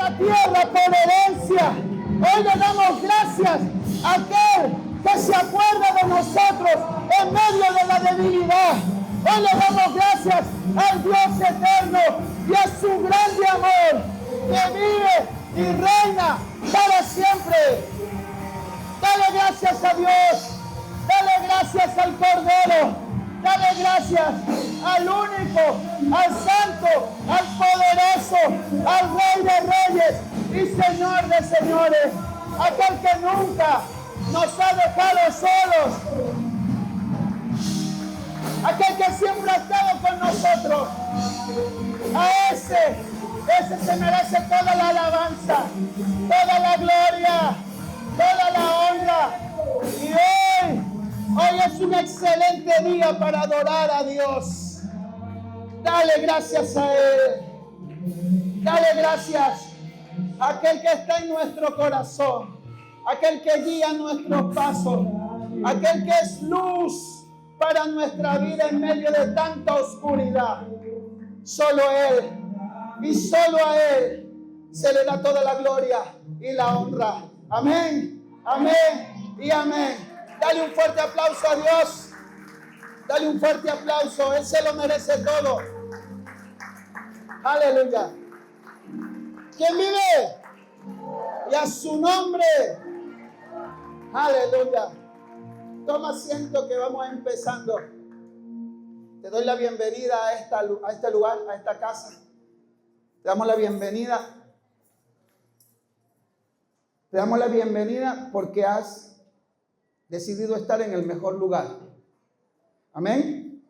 la tierra por herencia. Hoy le damos gracias a aquel que se acuerda de nosotros en medio de la debilidad. Hoy le damos gracias al Dios eterno y a su grande amor que vive y reina para siempre. Dale gracias a Dios, dale gracias al Cordero, dale gracias al único, al santo, al poderoso, al Rey de reyes y Señor de señores, aquel que nunca nos ha dejado solos, aquel que siempre ha estado con nosotros. A ese se merece toda la alabanza, toda la gloria, toda la honra. Y hoy es un excelente día para adorar a Dios. Dale gracias a Él. Dale gracias a aquel que está en nuestro corazón, aquel que guía nuestros pasos, aquel que es luz para nuestra vida en medio de tanta oscuridad. Solo Él y solo a Él se le da toda la gloria y la honra. Amén, amén y amén. Dale un fuerte aplauso a Dios. Dale un fuerte aplauso. Él se lo merece todo. Aleluya. ¿Quién vive? Y a su nombre. Aleluya. Toma asiento que vamos empezando. Te doy la bienvenida a este lugar, a esta casa. Te damos la bienvenida. Te damos la bienvenida porque has decidido estar en el mejor lugar. Amén.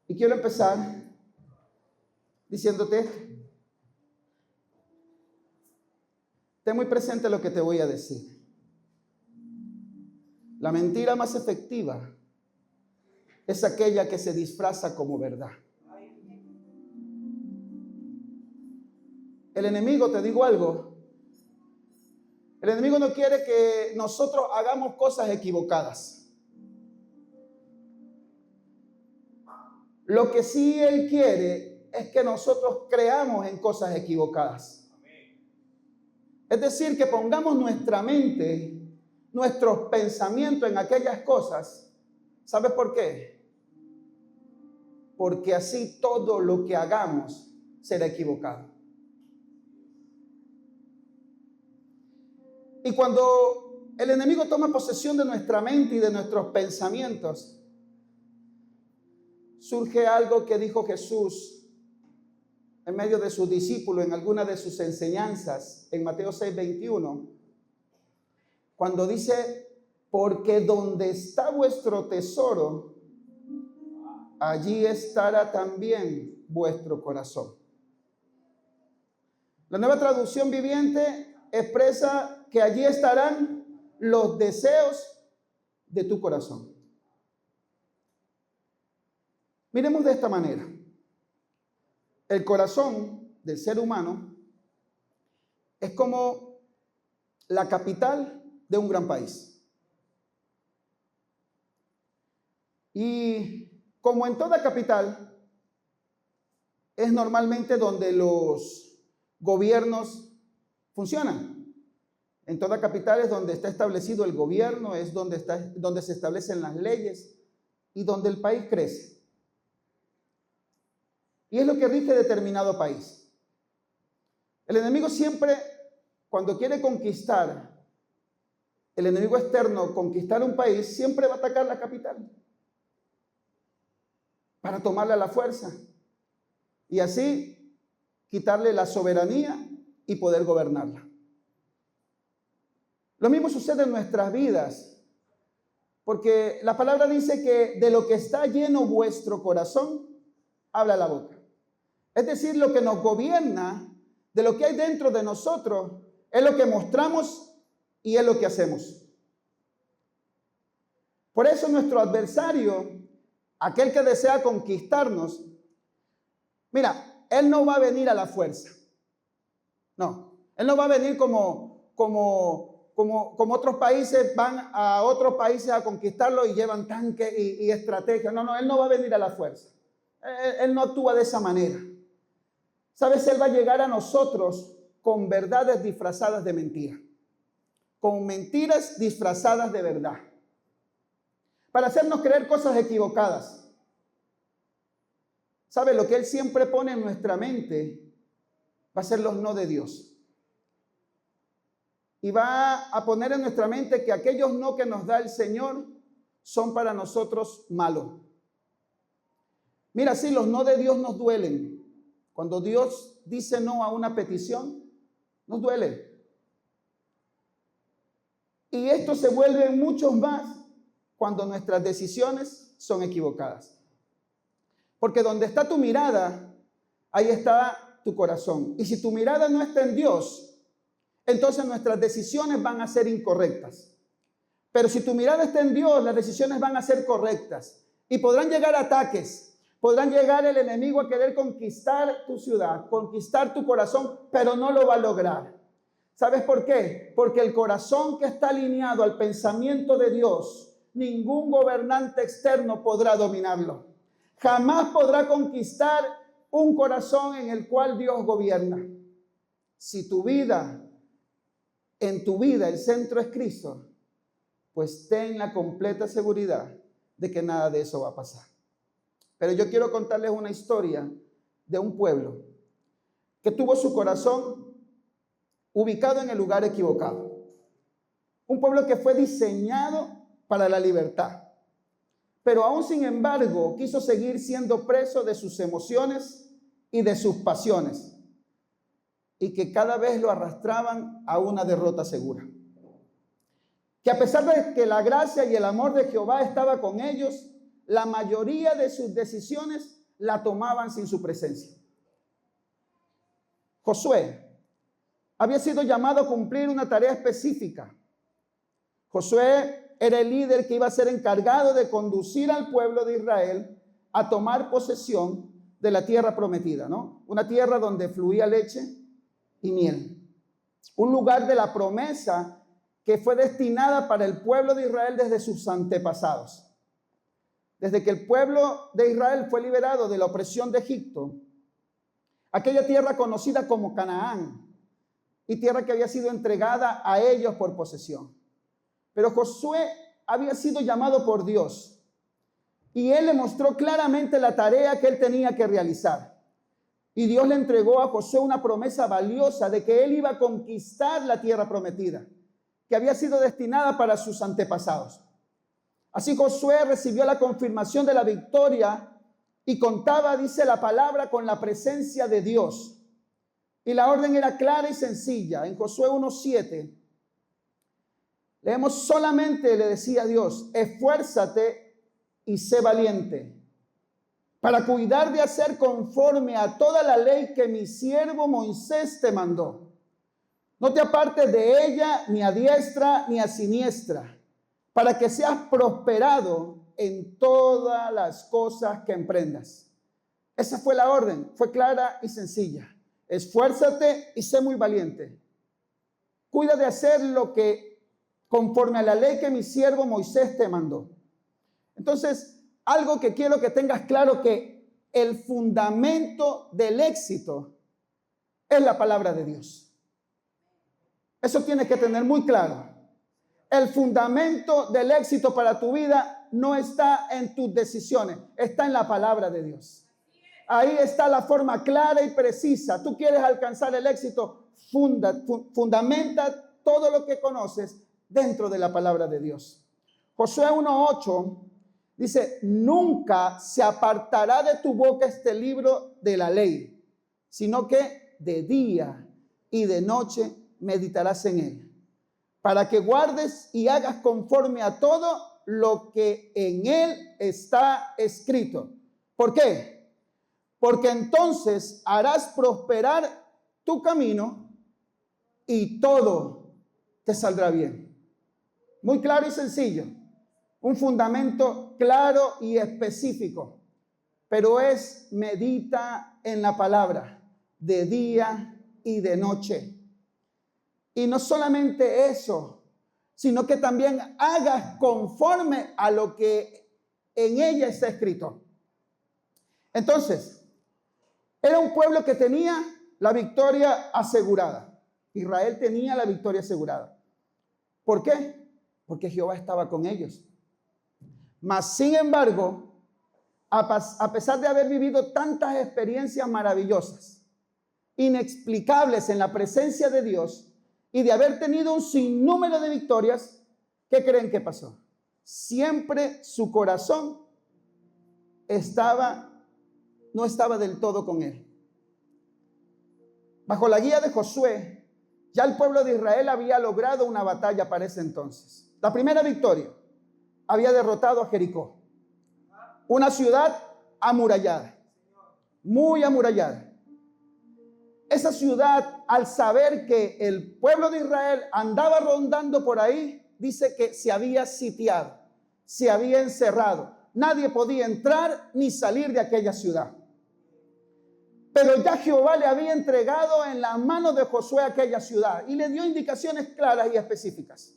Y quiero empezar diciéndote esto. Ten muy presente lo que te voy a decir. La mentira más efectiva es aquella que se disfraza como verdad. El enemigo, te digo algo, el enemigo no quiere que nosotros hagamos cosas equivocadas. Lo que sí él quiere es que nosotros creamos en cosas equivocadas. Es decir, que pongamos nuestra mente, nuestros pensamientos en aquellas cosas. ¿Sabes por qué? Porque así todo lo que hagamos será equivocado. Y cuando el enemigo toma posesión de nuestra mente y de nuestros pensamientos, surge algo que dijo Jesús en medio de sus discípulos en alguna de sus enseñanzas en Mateo 6:21, cuando dice: porque donde está vuestro tesoro, allí estará también vuestro corazón. La Nueva Traducción Viviente expresa que allí estarán los deseos de tu corazón. Miremos de esta manera. El corazón del ser humano es como la capital de un gran país. Y como en toda capital, es normalmente donde los gobiernos funcionan. En toda capital es donde está establecido el gobierno, es donde se establecen las leyes y donde el país crece. Y es lo que rige determinado país. El enemigo siempre, cuando quiere conquistar, el enemigo externo, conquistar un país, siempre va a atacar la capital para tomarle a la fuerza y así quitarle la soberanía y poder gobernarla. Lo mismo sucede en nuestras vidas, porque la palabra dice que de lo que está lleno vuestro corazón, habla la boca. Es decir, lo que nos gobierna, de lo que hay dentro de nosotros, es lo que mostramos y es lo que hacemos. Por eso nuestro adversario, aquel que desea conquistarnos, mira, él no va a venir a la fuerza. No, él no va a venir como otros países van a otros países a conquistarlo y llevan tanques y estrategias. No, él no va a venir a la fuerza. Él no actúa de esa manera. ¿Sabes? Él va a llegar a nosotros con verdades disfrazadas de mentira, con mentiras disfrazadas de verdad, para hacernos creer cosas equivocadas. ¿Sabe? Lo que Él siempre pone en nuestra mente va a ser los no de Dios. Y va a poner en nuestra mente que aquellos no que nos da el Señor son para nosotros malos. Mira, sí, los no de Dios nos duelen. Cuando Dios dice no a una petición, nos duele. Y esto se vuelve mucho más cuando nuestras decisiones son equivocadas. Porque donde está tu mirada, ahí está tu corazón. Y si tu mirada no está en Dios, entonces nuestras decisiones van a ser incorrectas. Pero si tu mirada está en Dios, las decisiones van a ser correctas. Y podrán llegar ataques, podrán llegar el enemigo a querer conquistar tu ciudad, conquistar tu corazón, pero no lo va a lograr. ¿Sabes por qué? Porque el corazón que está alineado al pensamiento de Dios, ningún gobernante externo podrá dominarlo. Jamás podrá conquistar un corazón en el cual Dios gobierna. Si en tu vida el centro es Cristo, pues ten la completa seguridad de que nada de eso va a pasar. Pero yo quiero contarles una historia de un pueblo que tuvo su corazón ubicado en el lugar equivocado. Un pueblo que fue diseñado para la libertad, pero aún sin embargo quiso seguir siendo preso de sus emociones y de sus pasiones, y que cada vez lo arrastraban a una derrota segura. Que a pesar de que la gracia y el amor de Jehová estaba con ellos, la mayoría de sus decisiones la tomaban sin su presencia. Josué había sido llamado a cumplir una tarea específica. Josué era el líder que iba a ser encargado de conducir al pueblo de Israel a tomar posesión de la tierra prometida, ¿no? Una tierra donde fluía leche y miel. Un lugar de la promesa que fue destinada para el pueblo de Israel desde sus antepasados. Desde que el pueblo de Israel fue liberado de la opresión de Egipto, aquella tierra conocida como Canaán, y tierra que había sido entregada a ellos por posesión. Pero Josué había sido llamado por Dios, y él le mostró claramente la tarea que él tenía que realizar. Y Dios le entregó a Josué una promesa valiosa de que él iba a conquistar la tierra prometida, que había sido destinada para sus antepasados. Así Josué recibió la confirmación de la victoria y contaba, dice la palabra, con la presencia de Dios. Y la orden era clara y sencilla. En Josué 1:7 leemos: solamente le decía a Dios, esfuérzate y sé valiente para cuidar de hacer conforme a toda la ley que mi siervo Moisés te mandó. No te apartes de ella ni a diestra ni a siniestra, para que seas prosperado en todas las cosas que emprendas. Esa fue la orden, fue clara y sencilla. Esfuérzate y sé muy valiente. Cuida de hacer lo que conforme a la ley que mi siervo Moisés te mandó. Entonces, algo que quiero que tengas claro, que el fundamento del éxito es la palabra de Dios. Eso tienes que tener muy claro. El fundamento del éxito para tu vida no está en tus decisiones, está en la palabra de Dios. Ahí está la forma clara y precisa. Tú quieres alcanzar el éxito, fundamenta todo lo que conoces dentro de la palabra de Dios. Josué 1:8 dice: nunca se apartará de tu boca este libro de la ley, sino que de día y de noche meditarás en él, para que guardes y hagas conforme a todo lo que en él está escrito. ¿Por qué? Porque entonces harás prosperar tu camino y todo te saldrá bien. Muy claro y sencillo. Un fundamento claro y específico. Pero es medita en la palabra de día y de noche. Y no solamente eso, sino que también hagas conforme a lo que en ella está escrito. Entonces, era un pueblo que tenía la victoria asegurada. Israel tenía la victoria asegurada. ¿Por qué? Porque Jehová estaba con ellos. Mas, sin embargo, a pesar de haber vivido tantas experiencias maravillosas, inexplicables en la presencia de Dios, y de haber tenido un sinnúmero de victorias, ¿qué creen que pasó? Siempre su corazón no estaba del todo con él. Bajo la guía de Josué, ya el pueblo de Israel había logrado una batalla para ese entonces. La primera victoria: había derrotado a Jericó, una ciudad amurallada, muy amurallada. Esa ciudad, al saber que el pueblo de Israel andaba rondando por ahí, dice que se había sitiado, se había encerrado. Nadie podía entrar ni salir de aquella ciudad. Pero ya Jehová le había entregado en las manos de Josué aquella ciudad y le dio indicaciones claras y específicas.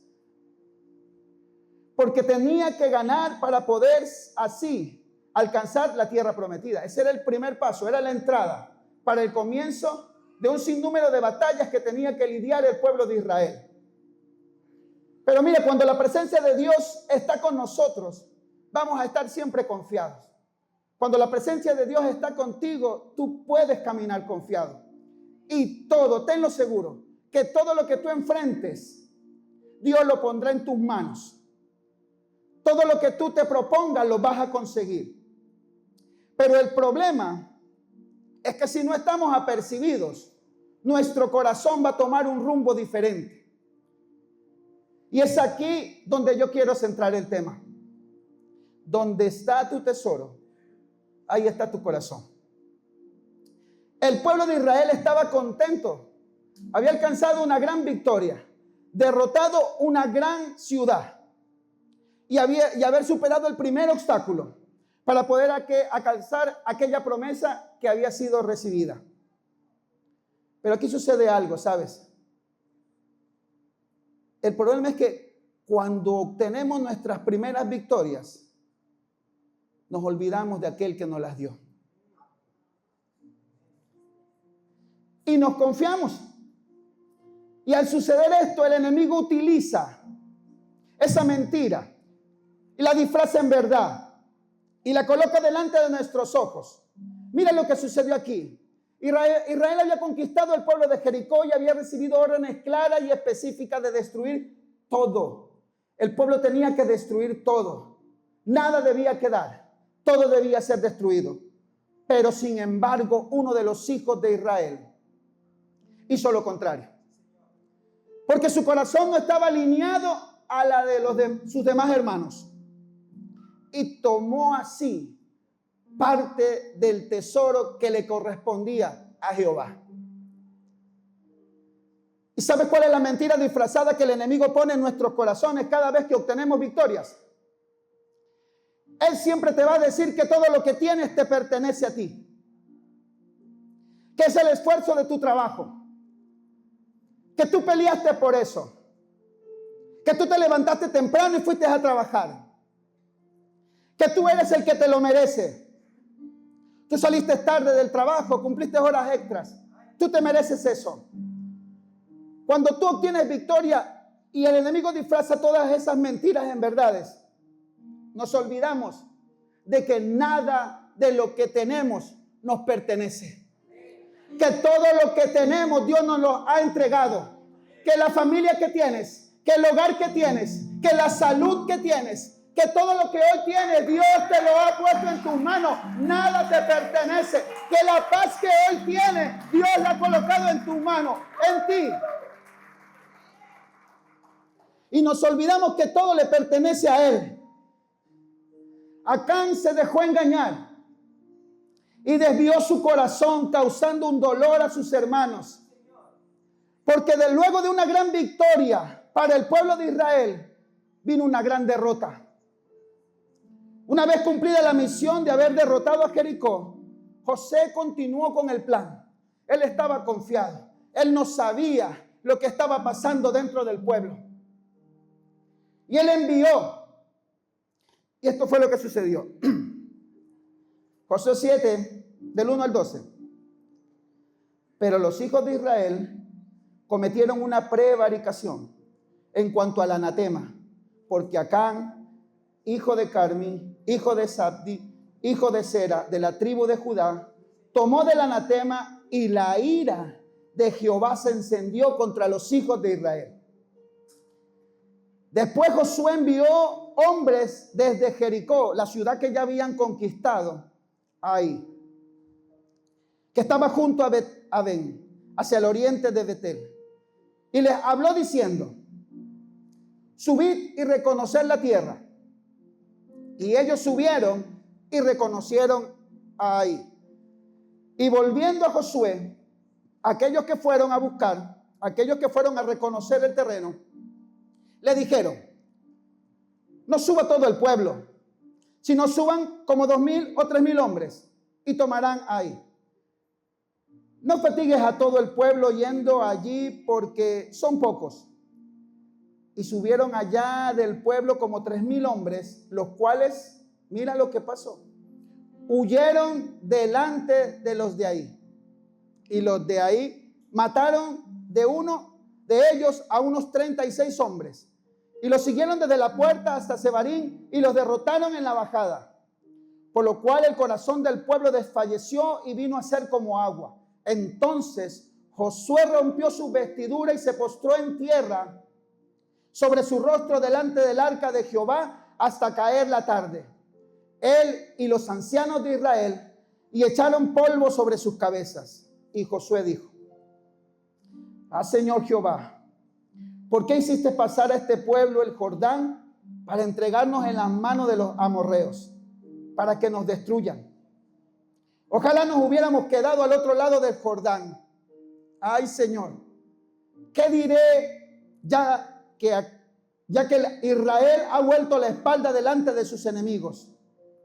Porque tenía que ganar para poder así alcanzar la tierra prometida. Ese era el primer paso, era la entrada para el comienzo de un sinnúmero de batallas que tenía que lidiar el pueblo de Israel. Pero mire, cuando la presencia de Dios está con nosotros, vamos a estar siempre confiados. Cuando la presencia de Dios está contigo, tú puedes caminar confiado. Y todo, tenlo seguro, que todo lo que tú enfrentes, Dios lo pondrá en tus manos. Todo lo que tú te propongas lo vas a conseguir. Pero el problema es que si no estamos apercibidos, nuestro corazón va a tomar un rumbo diferente. Y es aquí donde yo quiero centrar el tema. Donde está tu tesoro, ahí está tu corazón. El pueblo de Israel estaba contento. Había alcanzado una gran victoria, derrotado una gran ciudad y haber superado el primer obstáculo para poder alcanzar aquella promesa que había sido recibida. Pero aquí sucede algo, ¿sabes? El problema es que cuando obtenemos nuestras primeras victorias, nos olvidamos de aquel que nos las dio. Y nos confiamos. Y al suceder esto, el enemigo utiliza esa mentira y la disfraza en verdad y la coloca delante de nuestros ojos. Mira lo que sucedió aquí. Israel había conquistado el pueblo de Jericó y había recibido órdenes claras y específicas de destruir todo. El pueblo tenía que destruir todo. Nada debía quedar. Todo debía ser destruido. Pero sin embargo, uno de los hijos de Israel hizo lo contrario. Porque su corazón no estaba alineado a la de sus demás hermanos. Y tomó así parte del tesoro que le correspondía a Jehová. ¿Y sabes cuál es la mentira disfrazada que el enemigo pone en nuestros corazones cada vez que obtenemos victorias? Él siempre te va a decir que todo lo que tienes te pertenece a ti. Que es el esfuerzo de tu trabajo. Que tú peleaste por eso. Que tú te levantaste temprano y fuiste a trabajar. Que tú eres el que te lo merece. Tú saliste tarde del trabajo, cumpliste horas extras. Tú te mereces eso. Cuando tú obtienes victoria y el enemigo disfraza todas esas mentiras en verdades, nos olvidamos de que nada de lo que tenemos nos pertenece. Que todo lo que tenemos Dios nos lo ha entregado. Que la familia que tienes, que el hogar que tienes, que la salud que tienes, que todo lo que hoy tienes Dios te lo ha puesto en tus manos. Nada te pertenece. Que la paz que hoy tienes Dios la ha colocado en tus manos, en ti. Y nos olvidamos que todo le pertenece a Él. Acán se dejó engañar y desvió su corazón, causando un dolor a sus hermanos. Porque luego de una gran victoria para el pueblo de Israel, vino una gran derrota. Una vez cumplida la misión de haber derrotado a Jericó, José continuó con el plan. Él estaba confiado. Él no sabía lo que estaba pasando dentro del pueblo. Y él envió. Y esto fue lo que sucedió. Josué 7, del 1 al 12. Pero los hijos de Israel cometieron una prevaricación en cuanto al anatema, porque Acán, hijo de Carmi, hijo de Sabdi, hijo de Sera, de la tribu de Judá, tomó del anatema y la ira de Jehová se encendió contra los hijos de Israel. Después Josué envió hombres desde Jericó, la ciudad que ya habían conquistado, ahí, que estaba junto a Bet-Aven, hacia el oriente de Betel. Y les habló diciendo: subid y reconoced la tierra. Y ellos subieron y reconocieron ahí. Y volviendo a Josué, aquellos que fueron a buscar, aquellos que fueron a reconocer el terreno, le dijeron: no suba todo el pueblo, sino suban como 2,000 o 3,000 hombres y tomarán ahí. No fatigues a todo el pueblo yendo allí, porque son pocos. Y subieron allá del pueblo como 3,000 hombres, los cuales, mira lo que pasó, huyeron delante de los de ahí. Y los de ahí mataron de uno de ellos a unos 36 hombres. Y los siguieron desde la puerta hasta Sebarín y los derrotaron en la bajada. Por lo cual el corazón del pueblo desfalleció y vino a ser como agua. Entonces Josué rompió su vestidura y se postró en tierra sobre su rostro delante del arca de Jehová hasta caer la tarde. Él y los ancianos de Israel, y echaron polvo sobre sus cabezas. Y Josué dijo: Señor Jehová, ¿por qué hiciste pasar a este pueblo el Jordán para entregarnos en las manos de los amorreos, para que nos destruyan? Ojalá nos hubiéramos quedado al otro lado del Jordán. Ay, Señor, ¿qué diré ya que Israel ha vuelto la espalda delante de sus enemigos?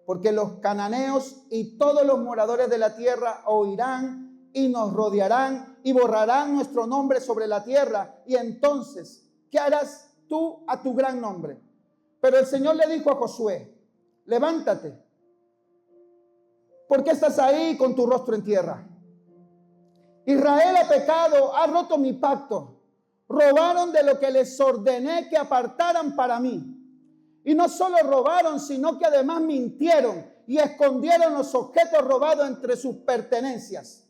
Porque los cananeos y todos los moradores de la tierra oirán y nos rodearán y borrarán nuestro nombre sobre la tierra. Y entonces, ¿qué harás tú a tu gran nombre? Pero el Señor le dijo a Josué: levántate. ¿Por qué estás ahí con tu rostro en tierra? Israel ha pecado, ha roto mi pacto. Robaron de lo que les ordené que apartaran para mí. Y no solo robaron, sino que además mintieron y escondieron los objetos robados entre sus pertenencias.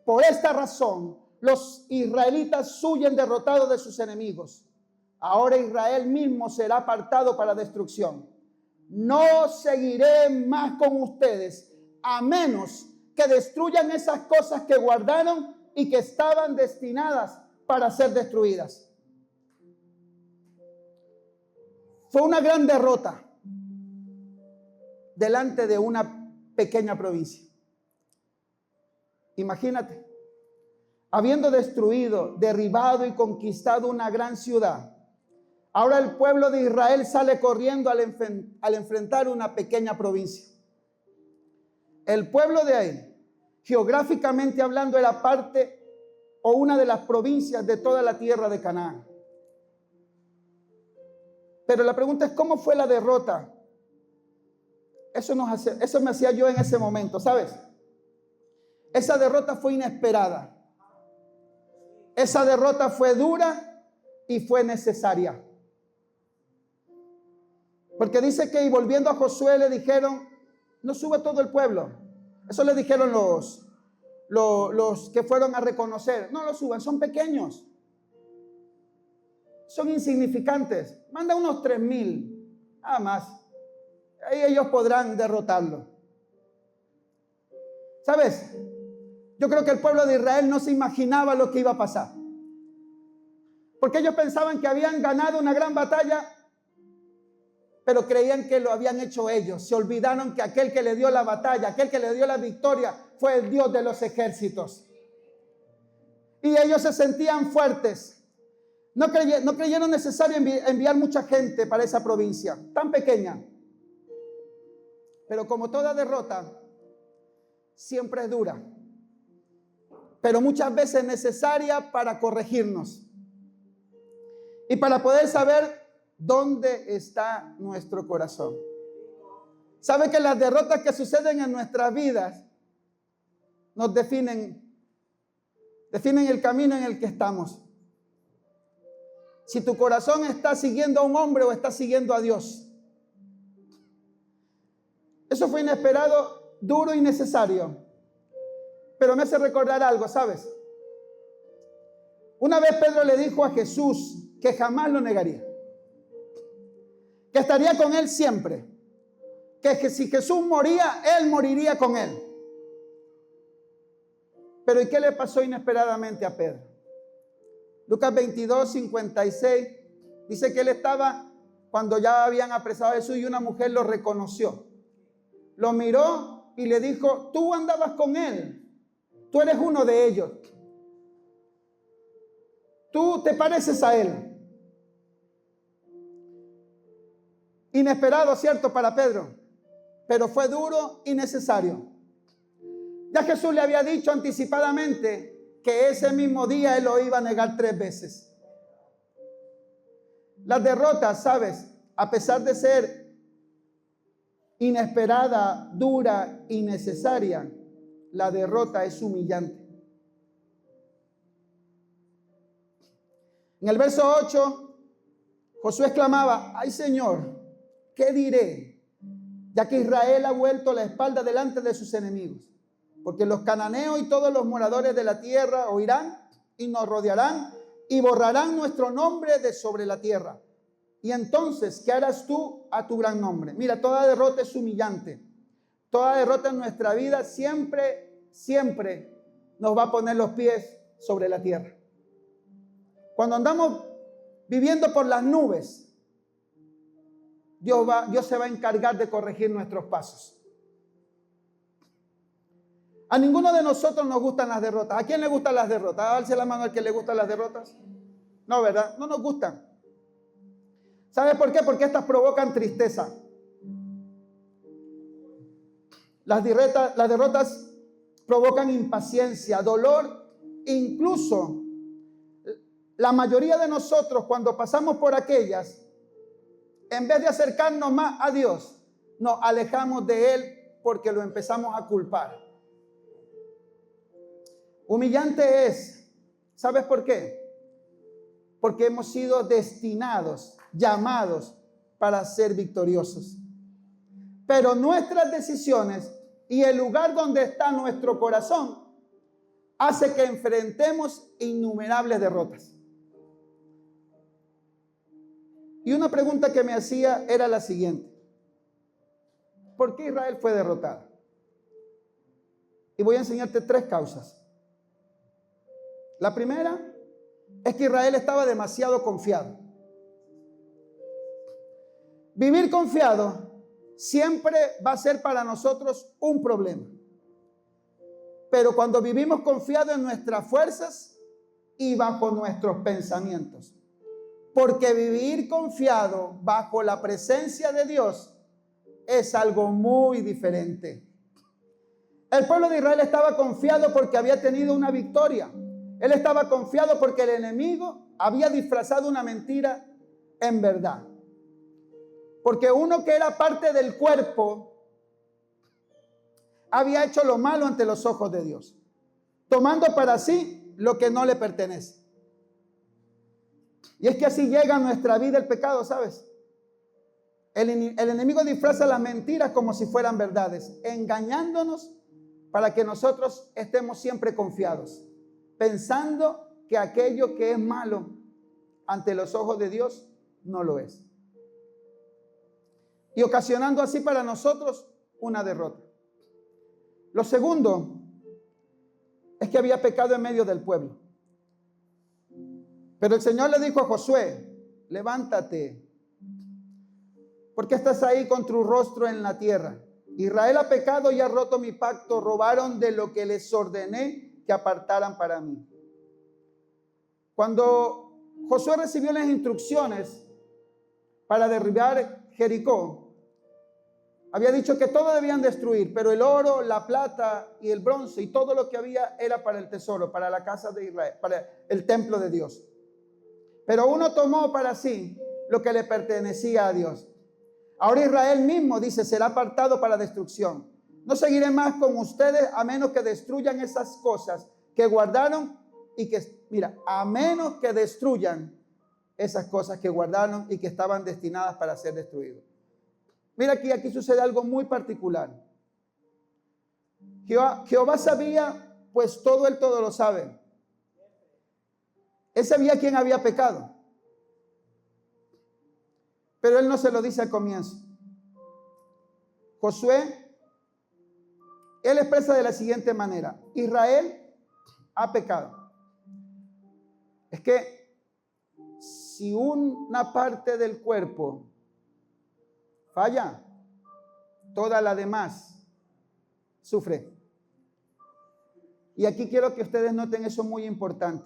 Por esta razón, los israelitas huyen derrotados de sus enemigos. Ahora Israel mismo será apartado para destrucción. No seguiré más con ustedes, a menos que destruyan esas cosas que guardaron y que estaban destinadas para ser destruidas. Fue una gran derrota delante de una pequeña provincia. Imagínate, habiendo destruido, derribado y conquistado una gran ciudad, ahora el pueblo de Israel sale corriendo al enfrentar una pequeña provincia. El pueblo de ahí, geográficamente hablando, era parte o una de las provincias de toda la tierra de Canaán. Pero la pregunta es: ¿cómo fue la derrota? Eso me hacía yo en ese momento, ¿sabes? Esa derrota fue inesperada. Esa derrota fue dura y fue necesaria. Porque dice que, y volviendo a Josué, le dijeron: no sube todo el pueblo. Eso le dijeron los que fueron a reconocer. No lo suban, son pequeños. Son insignificantes. Manda unos 3,000, nada más. Ahí ellos podrán derrotarlo. ¿Sabes? Yo creo que el pueblo de Israel no se imaginaba lo que iba a pasar. Porque ellos pensaban que habían ganado una gran batalla, pero creían que lo habían hecho ellos. Se olvidaron que aquel que le dio la batalla, aquel que le dio la victoria, fue el Dios de los ejércitos. Y ellos se sentían fuertes. No creyeron necesario enviar mucha gente para esa provincia tan pequeña. Pero como toda derrota, siempre es dura, pero muchas veces necesaria para corregirnos y para poder saber dónde está nuestro corazón. ¿Sabe que las derrotas que suceden en nuestras vidas nos definen el camino en el que estamos? si tu corazón está siguiendo a un hombre o está siguiendo a Dios. Eso fue inesperado, duro y necesario. Pero me hace recordar algo, ¿sabes? Una vez Pedro le dijo a Jesús que jamás lo negaría, que estaría con él siempre, que si Jesús moría, él moriría con él. Pero ¿y qué le pasó inesperadamente a Pedro? Lucas 22, 56, dice que él estaba cuando ya habían apresado a Jesús y una mujer lo reconoció. Lo miró y le dijo, tú andabas con él, tú eres uno de ellos. Tú te pareces a él. Inesperado, ¿cierto? Para Pedro, pero fue duro y necesario. Ya Jesús le había dicho anticipadamente que ese mismo día él lo iba a negar 3 veces. Las derrotas, ¿sabes? A pesar de ser inesperada, dura y necesaria, la derrota es humillante. En el verso 8, Josué exclamaba, ay Señor, ¿qué diré? Ya que Israel ha vuelto la espalda delante de sus enemigos. Porque los cananeos y todos los moradores de la tierra oirán y nos rodearán y borrarán nuestro nombre de sobre la tierra. Y entonces, ¿qué harás tú a tu gran nombre? Mira, toda derrota es humillante. Toda derrota en nuestra vida siempre nos va a poner los pies sobre la tierra. Cuando andamos viviendo por las nubes, Dios se va a encargar de corregir nuestros pasos. A ninguno de nosotros nos gustan las derrotas. ¿A quién le gustan las derrotas? Alce la mano al que le gustan las derrotas. No, ¿verdad? No nos gustan. ¿Sabe por qué? Porque estas provocan tristeza. Las derrotas provocan impaciencia, dolor. Incluso la mayoría de nosotros, cuando pasamos por aquellas, en vez de acercarnos más a Dios, nos alejamos de Él porque lo empezamos a culpar. Humillante es, ¿sabes por qué? Porque hemos sido destinados, llamados para ser victoriosos. Pero nuestras decisiones y el lugar donde está nuestro corazón hace que enfrentemos innumerables derrotas. Y una pregunta que me hacía era la siguiente: ¿por qué Israel fue derrotada? Y voy a enseñarte 3 causas. La primera es que Israel estaba demasiado confiado. Vivir confiado siempre va a ser para nosotros un problema. Pero cuando vivimos confiados en nuestras fuerzas y bajo nuestros pensamientos. Porque vivir confiado bajo la presencia de Dios es algo muy diferente. El pueblo de Israel estaba confiado porque había tenido una victoria. Él estaba confiado porque el enemigo había disfrazado una mentira en verdad. Porque uno que era parte del cuerpo había hecho lo malo ante los ojos de Dios, tomando para sí lo que no le pertenece. Y es que así llega a nuestra vida el pecado, ¿sabes? El enemigo disfraza las mentiras como si fueran verdades, engañándonos para que nosotros estemos siempre confiados, pensando que aquello que es malo ante los ojos de Dios no lo es. Y ocasionando así para nosotros una derrota. Lo segundo es que había pecado en medio del pueblo. Pero el Señor le dijo a Josué: levántate, porque estás ahí con tu rostro en la tierra. Israel ha pecado y ha roto mi pacto. Robaron de lo que les ordené que apartaran para mí. Cuando Josué recibió las instrucciones para derribar Jericó, había dicho que todo debían destruir, pero el oro, la plata y el bronce y todo lo que había era para el tesoro, para la casa de Israel, para el templo de Dios. Pero uno tomó para sí lo que le pertenecía a Dios. Ahora Israel mismo dice: será apartado para destrucción. No seguiré más con ustedes a menos que destruyan esas cosas que guardaron y que, mira, a menos que destruyan esas cosas que guardaron y que estaban destinadas para ser destruidas. Mira aquí sucede algo muy particular. Jehová sabía, pues todo lo sabe. Él sabía quién había pecado. Pero él no se lo dice al comienzo. Josué, él expresa de la siguiente manera: Israel ha pecado. Es que si una parte del cuerpo falla, toda la demás sufre. Y aquí quiero que ustedes noten eso muy importante.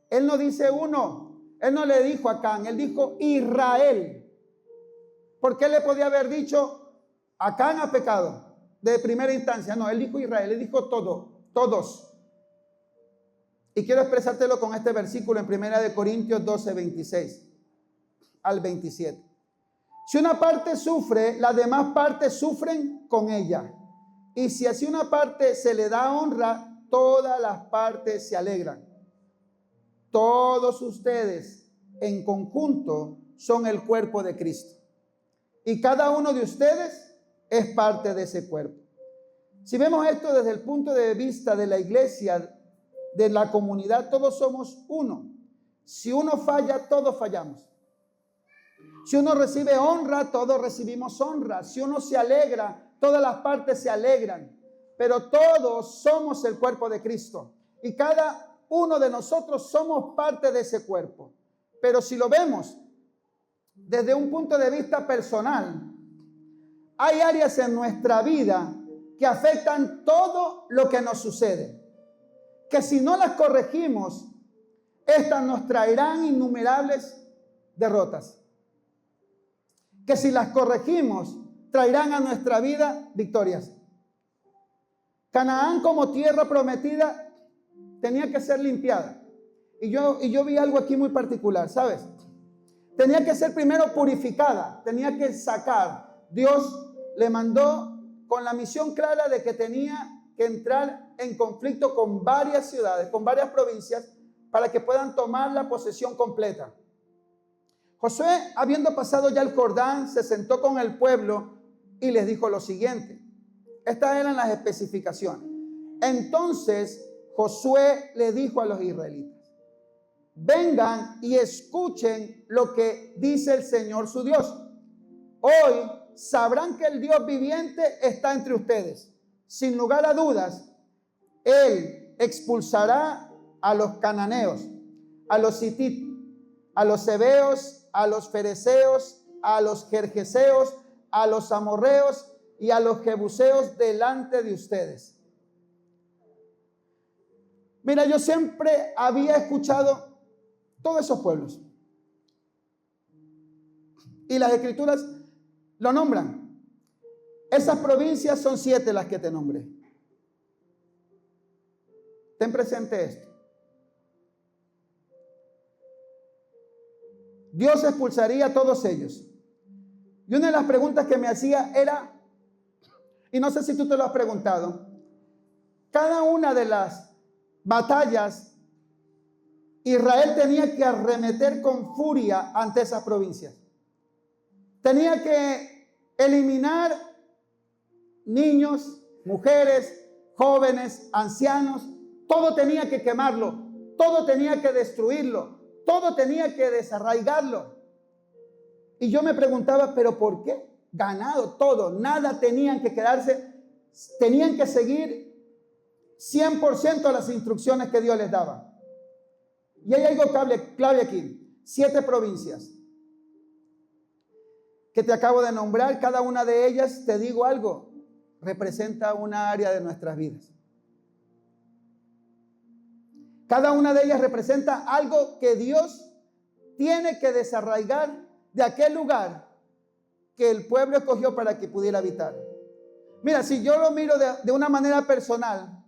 Él no dice uno, él no le dijo a Acán, él dijo Israel. Porque él le podía haber dicho Acán ha pecado de primera instancia. No, él dijo Israel, él dijo todos. Y quiero expresártelo con este versículo en 1 Corintios 12, 26 al 27. Si una parte sufre, las demás partes sufren con ella. Y si así una parte se le da honra, todas las partes se alegran. Todos ustedes en conjunto son el cuerpo de Cristo. Y cada uno de ustedes es parte de ese cuerpo. Si vemos esto desde el punto de vista de la iglesia, de la comunidad, todos somos uno. Si uno falla, todos fallamos. Si uno recibe honra, todos recibimos honra. Si uno se alegra, todas las partes se alegran. Pero todos somos el cuerpo de Cristo. Y cada uno de nosotros somos parte de ese cuerpo. Pero si lo vemos desde un punto de vista personal, hay áreas en nuestra vida que afectan todo lo que nos sucede. Que si no las corregimos, estas nos traerán innumerables derrotas. Que si las corregimos, traerán a nuestra vida victorias. Canaán como tierra prometida tenía que ser limpiada. Y yo vi algo aquí muy particular, ¿sabes? Tenía que ser primero purificada, tenía que sacar. Dios le mandó con la misión clara de que tenía que entrar en conflicto con varias ciudades, con varias provincias, para que puedan tomar la posesión completa. Josué, habiendo pasado ya el Jordán, se sentó con el pueblo y les dijo lo siguiente. Estas eran las especificaciones. Entonces Josué le dijo a los israelitas: vengan y escuchen lo que dice el Señor su Dios. Hoy sabrán que el Dios viviente está entre ustedes. Sin lugar a dudas, Él expulsará a los cananeos, a los hititas, a los heveos, a los fereceos, a los gergeseos, a los amorreos y a los jebuseos delante de ustedes. Mira, yo siempre había escuchado todos esos pueblos. Y las escrituras lo nombran. Esas provincias son 7 las que te nombré. Ten presente esto. Dios expulsaría a todos ellos. Y una de las preguntas que me hacía era, y no sé si tú te lo has preguntado, cada una de las batallas, Israel tenía que arremeter con furia ante esas provincias. Tenía que eliminar niños, mujeres, jóvenes, ancianos. Todo tenía que quemarlo, todo tenía que destruirlo, todo tenía que desarraigarlo. Y yo me preguntaba, ¿pero por qué? Ganado todo, nada tenían que quedarse, tenían que seguir 100% las instrucciones que Dios les daba. Y hay algo clave aquí. 7 provincias que te acabo de nombrar, cada una de ellas, te digo algo, representa una área de nuestras vidas. Cada una de ellas representa algo que Dios tiene que desarraigar de aquel lugar que el pueblo escogió para que pudiera habitar. Mira, si yo lo miro de una manera personal,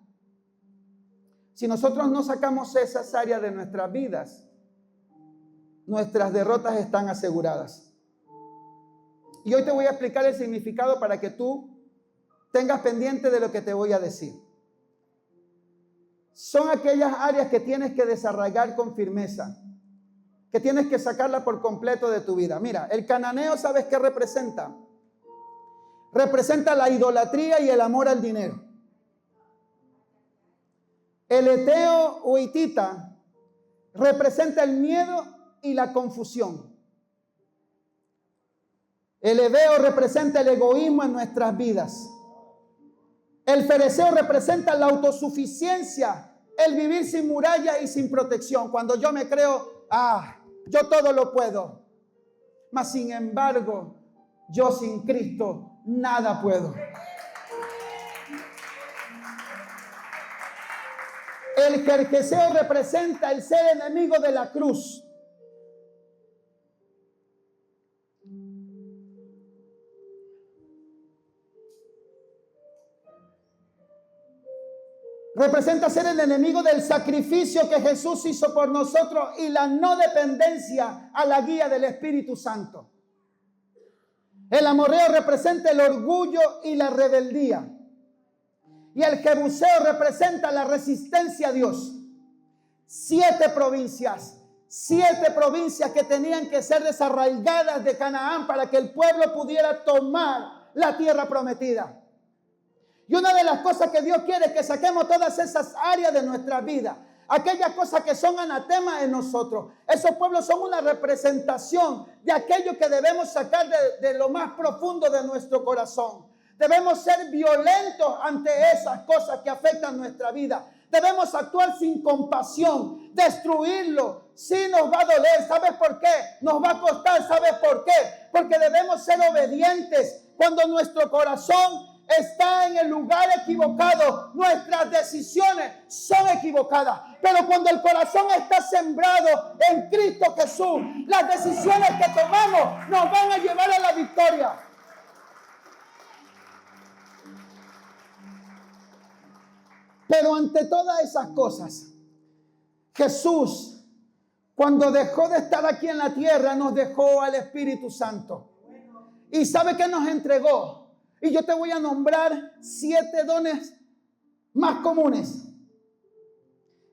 si nosotros no sacamos esas áreas de nuestras vidas, nuestras derrotas están aseguradas. Y hoy te voy a explicar el significado para que tú tengas pendiente de lo que te voy a decir. Son aquellas áreas que tienes que desarraigar con firmeza. que tienes que sacarla por completo de tu vida. Mira, el cananeo, ¿sabes qué representa? Representa la idolatría y el amor al dinero. El eteo o hitita representa el miedo y la confusión. El heveo representa el egoísmo en nuestras vidas. El fereceo representa la autosuficiencia, el vivir sin muralla y sin protección. Cuando yo me creo, yo todo lo puedo. Mas sin embargo, yo sin Cristo nada puedo. El jerjeseo representa el ser enemigo de la cruz. Representa ser el enemigo del sacrificio que Jesús hizo por nosotros y la no dependencia a la guía del Espíritu Santo. El amorreo representa el orgullo y la rebeldía. Y el jebuseo representa la resistencia a Dios. 7 provincias que tenían que ser desarraigadas de Canaán para que el pueblo pudiera tomar la tierra prometida. Y una de las cosas que Dios quiere es que saquemos todas esas áreas de nuestra vida, aquellas cosas que son anatemas en nosotros. Esos pueblos son una representación de aquello que debemos sacar de lo más profundo de nuestro corazón. Debemos ser violentos ante esas cosas que afectan nuestra vida. Debemos actuar sin compasión, destruirlo. Sí nos va a doler, ¿sabes por qué? Nos va a costar, ¿sabes por qué? Porque debemos ser obedientes cuando nuestro corazón está en el lugar equivocado. Nuestras decisiones son equivocadas. Pero cuando el corazón está sembrado en Cristo Jesús, las decisiones que tomamos nos van a llevar a la victoria. Pero ante todas esas cosas, Jesús, cuando dejó de estar aquí en la tierra, nos dejó al Espíritu Santo. ¿Y sabe qué nos entregó? Y yo te voy a nombrar 7 dones más comunes.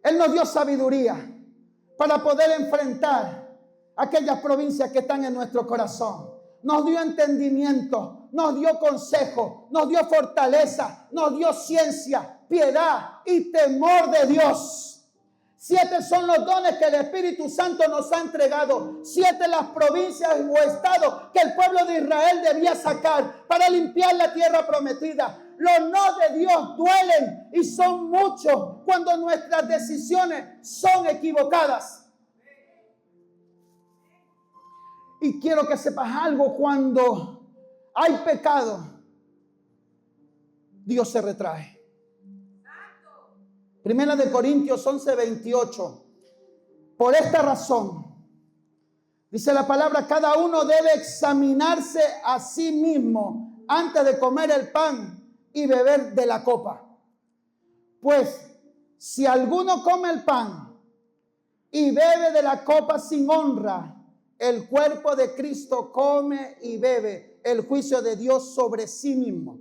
Él nos dio sabiduría para poder enfrentar aquellas provincias que están en nuestro corazón. Nos dio entendimiento, nos dio consejo, nos dio fortaleza, nos dio ciencia, piedad y temor de Dios. 7 son los dones que el Espíritu Santo nos ha entregado. 7 las provincias o estados que el pueblo de Israel debía sacar para limpiar la tierra prometida. Los no de Dios duelen y son muchos cuando nuestras decisiones son equivocadas. Y quiero que sepas algo: cuando hay pecado, Dios se retrae. Primera de Corintios 11:28. Por esta razón, dice la palabra, cada uno debe examinarse a sí mismo antes de comer el pan y beber de la copa. Pues si alguno come el pan y bebe de la copa sin honra, el cuerpo de Cristo come y bebe el juicio de Dios sobre sí mismo.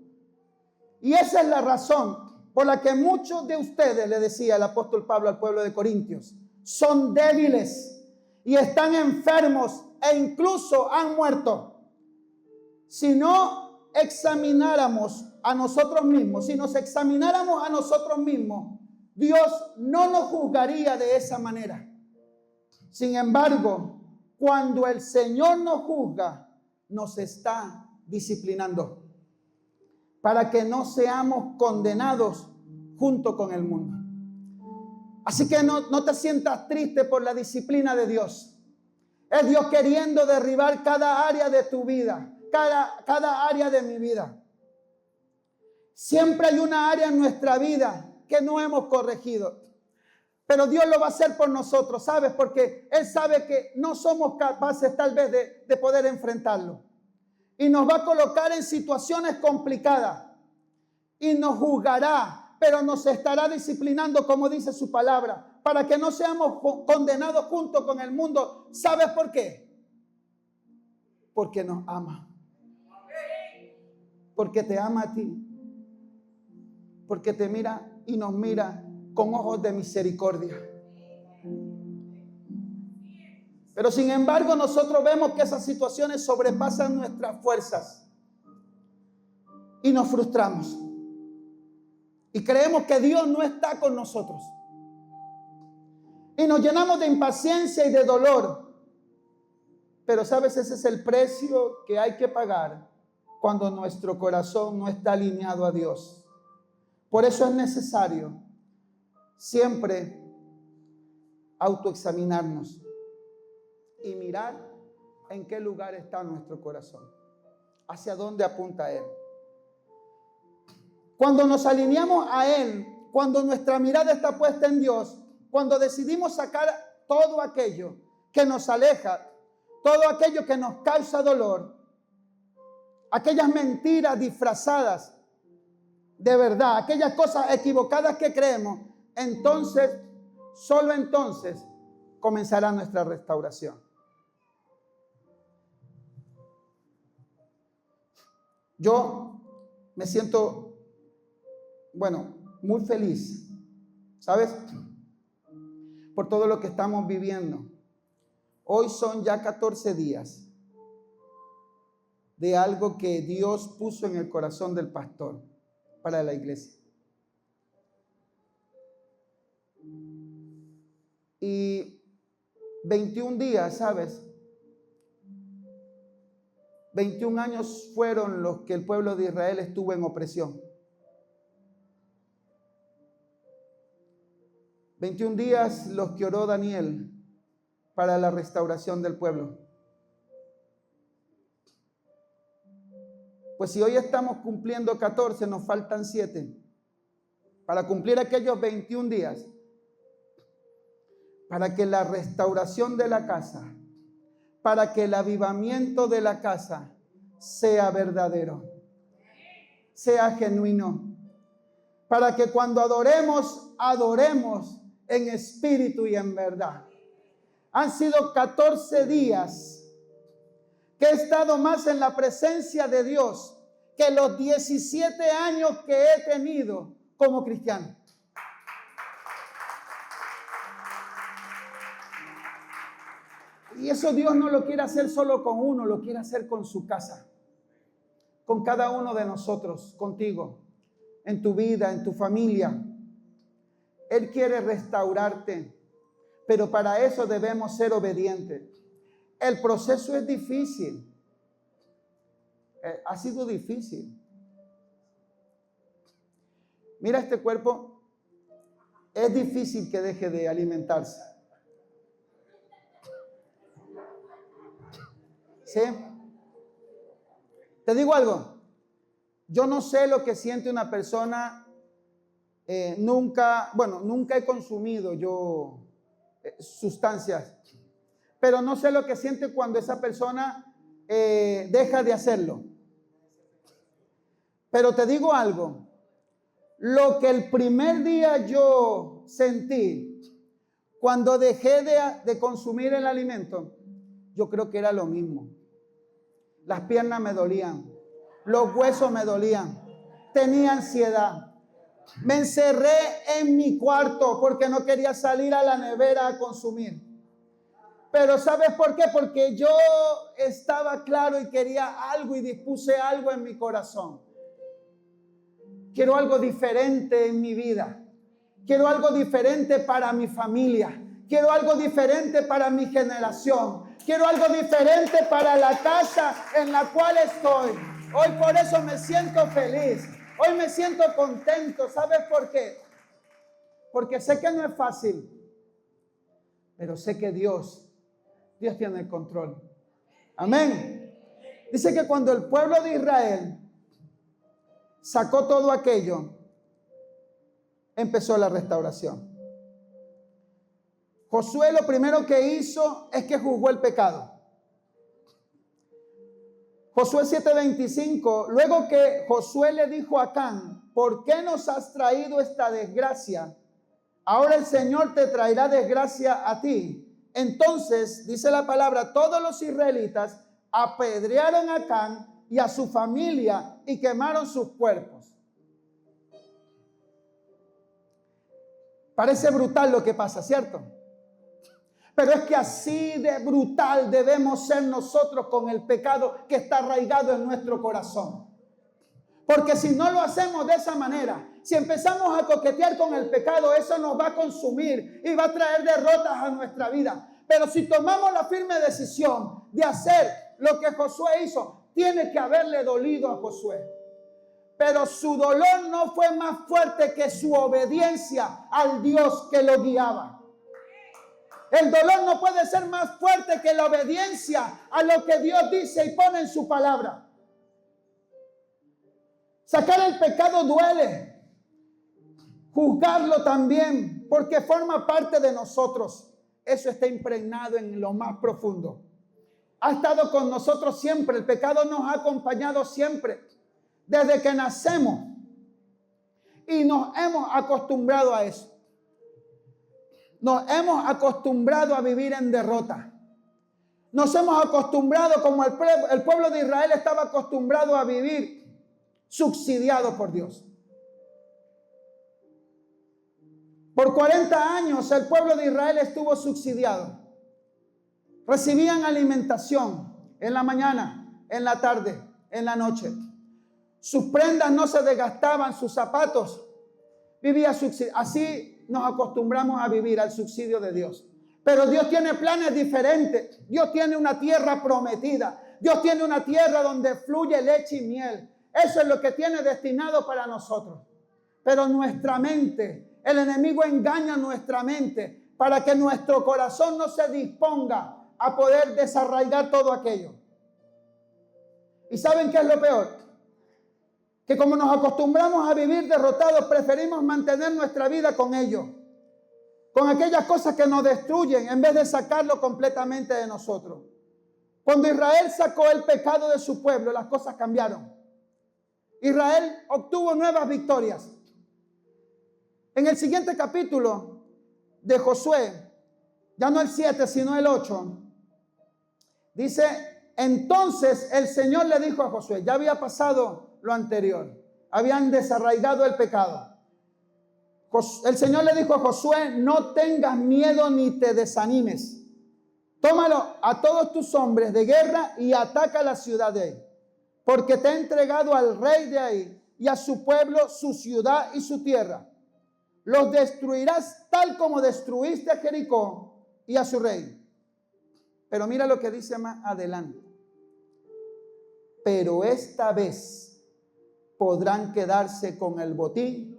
Y esa es la razón por la que muchos de ustedes, le decía el apóstol Pablo al pueblo de Corintios, son débiles y están enfermos e incluso han muerto. Si no examináramos a nosotros mismos, si nos examináramos a nosotros mismos, Dios no nos juzgaría de esa manera. Sin embargo, cuando el Señor nos juzga, nos está disciplinando para que no seamos condenados junto con el mundo. Así que no te sientas triste por la disciplina de Dios. Es Dios queriendo derribar cada área de tu vida, cada área de mi vida. Siempre hay una área en nuestra vida que no hemos corregido. Pero Dios lo va a hacer por nosotros, ¿sabes? Porque Él sabe que no somos capaces tal vez de poder enfrentarlo. Y nos va a colocar en situaciones complicadas. Y nos juzgará, pero nos estará disciplinando, como dice su palabra, para que no seamos condenados junto con el mundo. ¿Sabes por qué? Porque nos ama. Porque te ama a ti. Porque te mira y nos mira con ojos de misericordia. Pero sin embargo, nosotros vemos que esas situaciones sobrepasan nuestras fuerzas y nos frustramos. Y creemos que Dios no está con nosotros. Y nos llenamos de impaciencia y de dolor. Pero sabes, ese es el precio que hay que pagar cuando nuestro corazón no está alineado a Dios. Por eso es necesario siempre autoexaminarnos y mirar en qué lugar está nuestro corazón, hacia dónde apunta Él. Cuando nos alineamos a Él, cuando nuestra mirada está puesta en Dios, cuando decidimos sacar todo aquello que nos aleja, todo aquello que nos causa dolor, aquellas mentiras disfrazadas de verdad, aquellas cosas equivocadas que creemos, entonces, solo entonces, comenzará nuestra restauración. Yo me siento, muy feliz, ¿sabes? Por todo lo que estamos viviendo. Hoy son ya 14 días de algo que Dios puso en el corazón del pastor para la iglesia. Y 21 días, ¿sabes? 21 años fueron los que el pueblo de Israel estuvo en opresión. 21 días los que oró Daniel para la restauración del pueblo. Pues si hoy estamos cumpliendo 14, nos faltan 7 para cumplir aquellos 21 días, para que la restauración de la casa, para que el avivamiento de la casa sea verdadero, sea genuino, para que cuando adoremos, adoremos en espíritu y en verdad. Han sido 14 días que he estado más en la presencia de Dios que los 17 años que he tenido como cristiano. Y eso Dios no lo quiere hacer solo con uno, lo quiere hacer con su casa, con cada uno de nosotros, contigo, en tu vida, en tu familia. Él quiere restaurarte, pero para eso debemos ser obedientes. El proceso es difícil, ha sido difícil. Mira este cuerpo, es difícil que deje de alimentarse. ¿Sí? Te digo algo, yo no sé lo que siente una persona, nunca he consumido yo sustancias, pero no sé lo que siente cuando esa persona deja de hacerlo. Pero te digo algo, lo que el primer día yo sentí cuando dejé de consumir el alimento, yo creo que era lo mismo. Las piernas me dolían, los huesos me dolían, tenía ansiedad. Me encerré en mi cuarto porque no quería salir a la nevera a consumir. Pero ¿sabes por qué? Porque yo estaba claro y quería algo y dispuse algo en mi corazón. Quiero algo diferente en mi vida. Quiero algo diferente para mi familia. Quiero algo diferente para mi generación. Quiero algo diferente para la casa en la cual estoy. Hoy por eso me siento feliz. Hoy me siento contento. ¿Sabes por qué? Porque sé que no es fácil. Pero sé que Dios tiene el control. Amén. Dice que cuando el pueblo de Israel sacó todo aquello, empezó la restauración. Josué lo primero que hizo es que juzgó el pecado. Josué 7:25, luego que Josué le dijo a Acán, ¿por qué nos has traído esta desgracia? Ahora el Señor te traerá desgracia a ti. Entonces, dice la palabra, todos los israelitas apedrearon a Acán y a su familia y quemaron sus cuerpos. Parece brutal lo que pasa, ¿cierto? Pero es que así de brutal debemos ser nosotros con el pecado que está arraigado en nuestro corazón. Porque si no lo hacemos de esa manera, si empezamos a coquetear con el pecado, eso nos va a consumir y va a traer derrotas a nuestra vida. Pero si tomamos la firme decisión de hacer lo que Josué hizo, tiene que haberle dolido a Josué. Pero su dolor no fue más fuerte que su obediencia al Dios que lo guiaba. El dolor no puede ser más fuerte que la obediencia a lo que Dios dice y pone en su palabra. Sacar el pecado duele. Juzgarlo también, porque forma parte de nosotros. Eso está impregnado en lo más profundo. Ha estado con nosotros siempre. El pecado nos ha acompañado siempre. Desde que nacemos. Y nos hemos acostumbrado a eso. Nos hemos acostumbrado a vivir en derrota. Nos hemos acostumbrado, como el pueblo de Israel estaba acostumbrado a vivir subsidiado por Dios. Por 40 años el pueblo de Israel estuvo subsidiado. Recibían alimentación en la mañana, en la tarde, en la noche. Sus prendas no se desgastaban, sus zapatos. Vivía subsidiado. Así nos acostumbramos a vivir al subsidio de Dios. Pero Dios tiene planes diferentes. Dios tiene una tierra prometida. Dios tiene una tierra donde fluye leche y miel. Eso es lo que tiene destinado para nosotros. Pero nuestra mente, el enemigo engaña nuestra mente para que nuestro corazón no se disponga a poder desarraigar todo aquello. ¿Y saben qué es lo peor? Que como nos acostumbramos a vivir derrotados, preferimos mantener nuestra vida con ello, con aquellas cosas que nos destruyen, en vez de sacarlo completamente de nosotros. Cuando Israel sacó el pecado de su pueblo, las cosas cambiaron. Israel obtuvo nuevas victorias. En el siguiente capítulo de Josué, ya no el 7, sino el 8, dice: entonces el Señor le dijo a Josué, ya había pasado lo anterior, habían desarraigado el pecado. El Señor le dijo a Josué: no tengas miedo ni te desanimes. Tómalo a todos tus hombres de guerra y ataca la ciudad de ahí, porque te he entregado al rey de ahí y a su pueblo, su ciudad y su tierra. Los destruirás tal como destruiste a Jericó y a su rey. Pero mira lo que dice más adelante. Pero esta vez podrán quedarse con el botín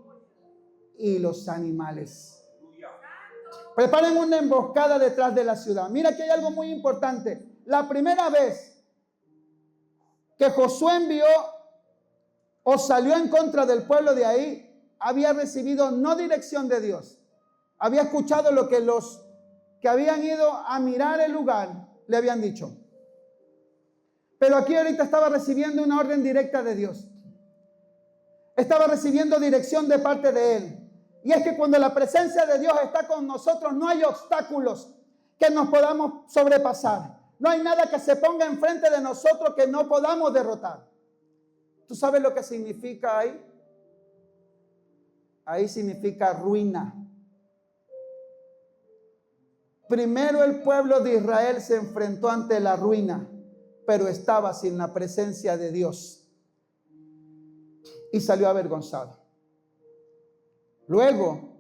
y los animales. Preparen una emboscada detrás de la ciudad. Mira que hay algo muy importante. La primera vez que Josué envió o salió en contra del pueblo de ahí, había recibido no dirección de Dios. Había escuchado lo que los que habían ido a mirar el lugar le habían dicho. Pero aquí ahorita estaba recibiendo una orden directa de Dios. Estaba recibiendo dirección de parte de Él. Y es que cuando la presencia de Dios está con nosotros, no hay obstáculos que nos podamos sobrepasar. No hay nada que se ponga enfrente de nosotros que no podamos derrotar. ¿Tú sabes lo que significa ahí? Ahí significa ruina. Primero el pueblo de Israel se enfrentó ante la ruina, pero estaba sin la presencia de Dios y salió avergonzado. Luego,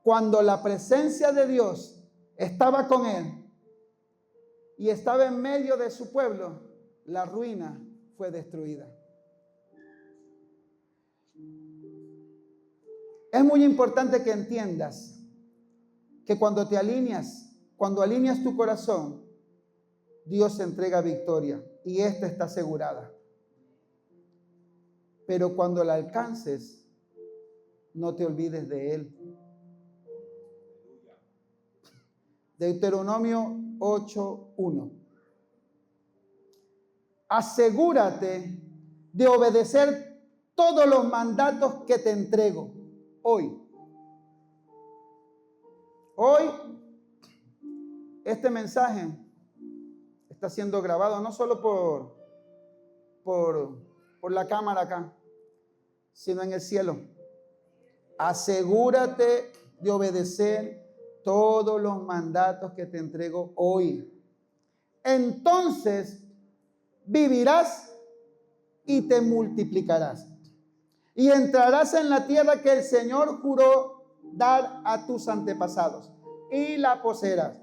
cuando la presencia de Dios estaba con él y estaba en medio de su pueblo, la ruina fue destruida. Es muy importante que entiendas que cuando te alineas, cuando alineas tu corazón, Dios entrega victoria y esta está asegurada. Pero cuando la alcances, no te olvides de Él. Deuteronomio 8:1. Asegúrate de obedecer todos los mandatos que te entrego hoy. Hoy, este mensaje está siendo grabado no solo por la cámara acá, sino en el cielo. Asegúrate de obedecer todos los mandatos que te entrego hoy. Entonces vivirás y te multiplicarás. Y entrarás en la tierra que el Señor juró dar a tus antepasados. Y la poseerás.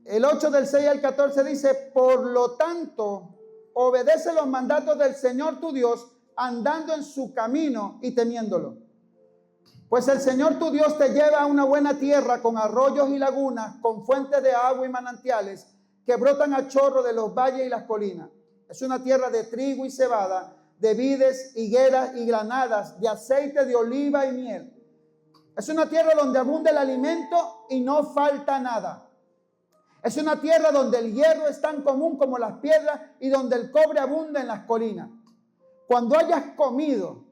El 8 del 6 al 14 dice, por lo tanto, obedece los mandatos del Señor tu Dios, andando en su camino y temiéndolo. Pues el Señor tu Dios te lleva a una buena tierra con arroyos y lagunas, con fuentes de agua y manantiales que brotan a chorro de los valles y las colinas. Es una tierra de trigo y cebada, de vides, higueras y granadas, de aceite de oliva y miel. Es una tierra donde abunda el alimento y no falta nada. Es una tierra donde el hierro es tan común como las piedras y donde el cobre abunda en las colinas. Cuando hayas comido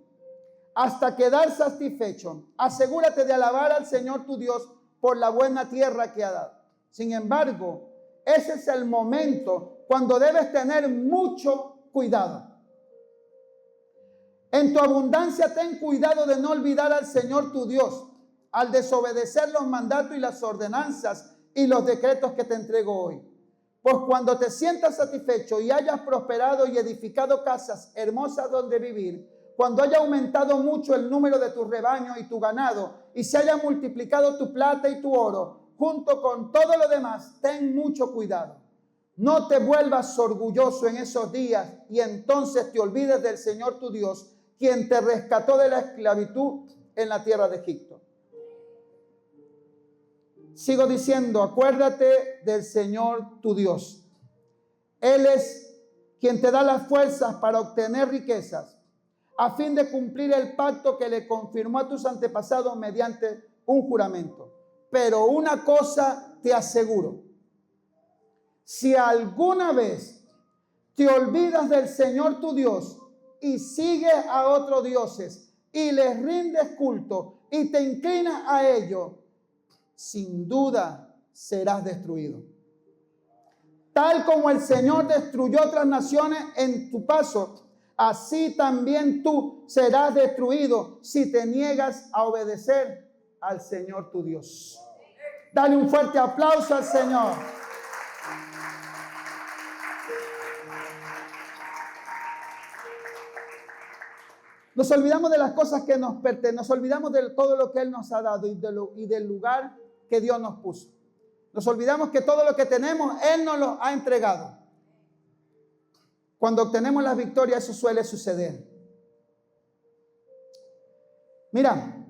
hasta quedar satisfecho, asegúrate de alabar al Señor tu Dios por la buena tierra que ha dado. Sin embargo, ese es el momento cuando debes tener mucho cuidado. En tu abundancia ten cuidado de no olvidar al Señor tu Dios al desobedecer los mandatos y las ordenanzas y los decretos que te entrego hoy. Pues cuando te sientas satisfecho y hayas prosperado y edificado casas hermosas donde vivir, cuando haya aumentado mucho el número de tus rebaños y tu ganado, y se haya multiplicado tu plata y tu oro, junto con todo lo demás, ten mucho cuidado. No te vuelvas orgulloso en esos días y entonces te olvides del Señor tu Dios, quien te rescató de la esclavitud en la tierra de Egipto. Sigo diciendo, acuérdate del Señor tu Dios. Él es quien te da las fuerzas para obtener riquezas, a fin de cumplir el pacto que le confirmó a tus antepasados mediante un juramento. Pero una cosa te aseguro, si alguna vez te olvidas del Señor tu Dios y sigues a otros dioses y les rindes culto y te inclinas a ellos, sin duda serás destruido. Tal como el Señor destruyó otras naciones en tu paso, así también tú serás destruido si te niegas a obedecer al Señor tu Dios. Dale un fuerte aplauso al Señor. Nos olvidamos de las cosas que nos pertenecen, nos olvidamos de todo lo que Él nos ha dado y del lugar que Dios nos puso. Nos olvidamos que todo lo que tenemos, Él nos lo ha entregado. Cuando obtenemos las victorias, eso suele suceder. Mira,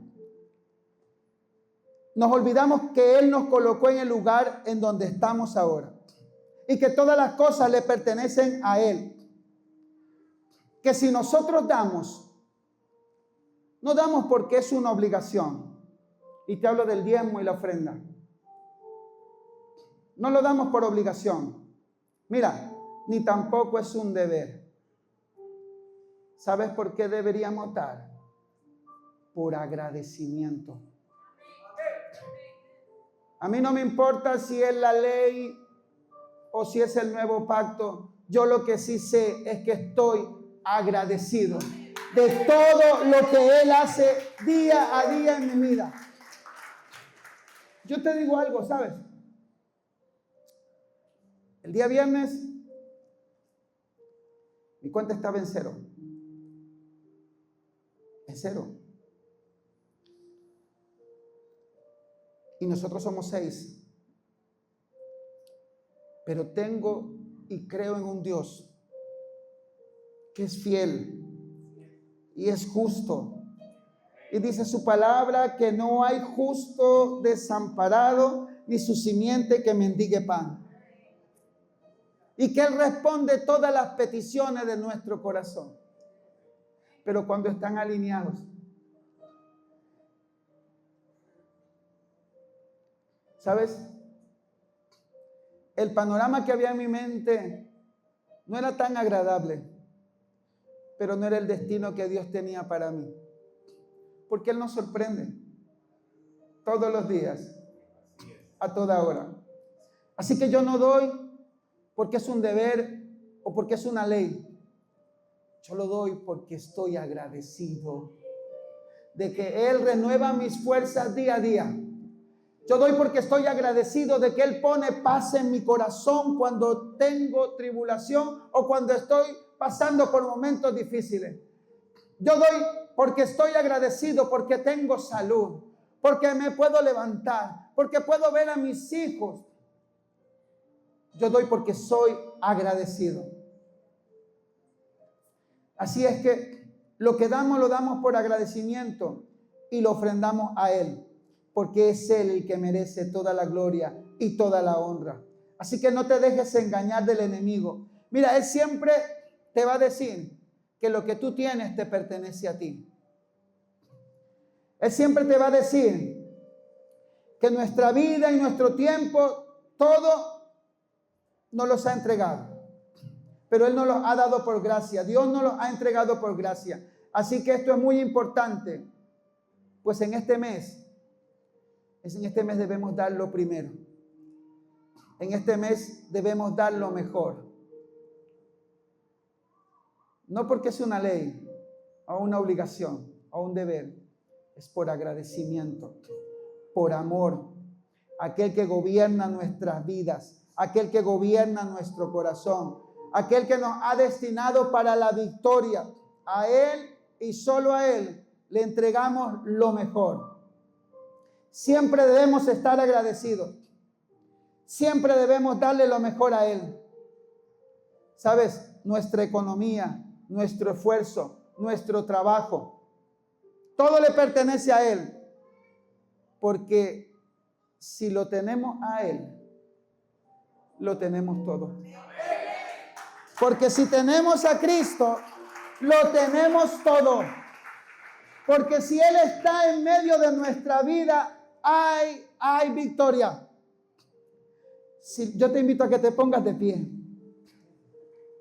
nos olvidamos que Él nos colocó en el lugar en donde estamos ahora y que todas las cosas le pertenecen a Él. Que si nosotros damos, no damos porque es una obligación. Y te hablo del diezmo y la ofrenda. No lo damos por obligación. Mira, ni tampoco es un deber. ¿Sabes por qué deberíamos dar? Por agradecimiento. A mí no me importa si es la ley o si es el nuevo pacto. Yo lo que sí sé es que estoy agradecido de todo lo que Él hace día a día en mi vida. Yo te digo algo, ¿sabes? El día viernes mi cuenta estaba en cero. En cero. Y nosotros somos 6. Pero tengo y creo en un Dios que es fiel y es justo. Y dice su palabra que no hay justo desamparado ni su simiente que mendigue pan. Y que Él responde todas las peticiones de nuestro corazón. Pero cuando están alineados. ¿Sabes? El panorama que había en mi mente no era tan agradable, pero no era el destino que Dios tenía para mí. Porque Él nos sorprende todos los días, a toda hora. Así que yo no doy porque es un deber o porque es una ley. Yo lo doy porque estoy agradecido de que Él renueva mis fuerzas día a día. Yo doy porque estoy agradecido de que Él pone paz en mi corazón cuando tengo tribulación o cuando estoy pasando por momentos difíciles. Yo doy porque estoy agradecido porque tengo salud, porque me puedo levantar, porque puedo ver a mis hijos. Yo doy porque soy agradecido. Así es que lo que damos lo damos por agradecimiento y lo ofrendamos a Él, porque es Él el que merece toda la gloria y toda la honra. Así que no te dejes engañar del enemigo. Mira, Él siempre te va a decir que lo que tú tienes te pertenece a ti. Él siempre te va a decir que nuestra vida y nuestro tiempo, todo nos los ha entregado. Pero Él nos los ha dado por gracia. Dios nos los ha entregado por gracia. Así que esto es muy importante. Pues en este mes debemos dar lo primero. En este mes debemos dar lo mejor. No porque es una ley, o una obligación, o un deber. Es por agradecimiento, por amor. Aquel que gobierna nuestras vidas, aquel que gobierna nuestro corazón, aquel que nos ha destinado para la victoria. A Él y solo a Él le entregamos lo mejor. Siempre debemos estar agradecidos. Siempre debemos darle lo mejor a Él. ¿Sabes? Nuestra economía, nuestro esfuerzo, nuestro trabajo, todo le pertenece a Él. Porque si lo tenemos a Él, lo tenemos todo. Porque si tenemos a Cristo, lo tenemos todo. Porque si Él está en medio de nuestra vida, hay victoria. Yo te invito a que te pongas de pie.